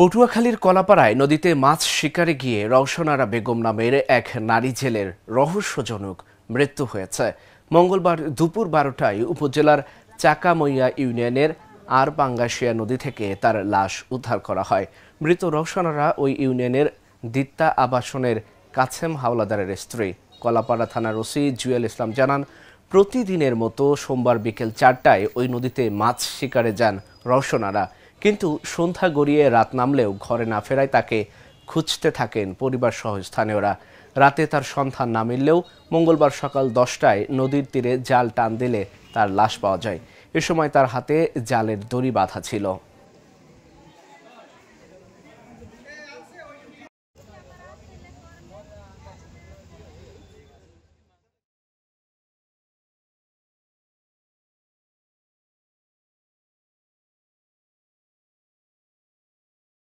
পটুয়াখালীর কলাপাড়ায় নদীতে মাছ শিকারে গিয়ে রওশনারা বেগম নামের এক নারী জেলের রহস্যজনক মৃত্যু হয়েছে। মঙ্গলবার দুপুর 12টায় উপজেলার চাকামইয়া ইউনিয়নের আরপাঙ্গাশিয়া নদী থেকে তার লাশ উদ্ধার করা হয়। মৃত রওশনারা ওই ইউনিয়নের দিত্তা আবাসনের কাছেম হাওলাদারের স্ত্রী। কলাপাড়া থানার ওসি জুয়েল ইসলাম জানান, প্রতিদিনের মতো সোমবার বিকেল 4টায় ওই নদীতে মাছ শিকারে যান রওশনারা, কিন্তু সন্ধ্যা গড়িয়ে রাত নামলেও ঘরে না ফেরায় তাকে খুঁজতে থাকেন পরিবার সহ স্থানীয়রা। রাতে তার সন্ধান না মিললেও মঙ্গলবার সকাল 10টায় নদীর তীরে জাল টান দিলে তার লাশ পাওয়া যায়। এ সময় তার হাতে জালের দড়ি বাঁধা ছিল।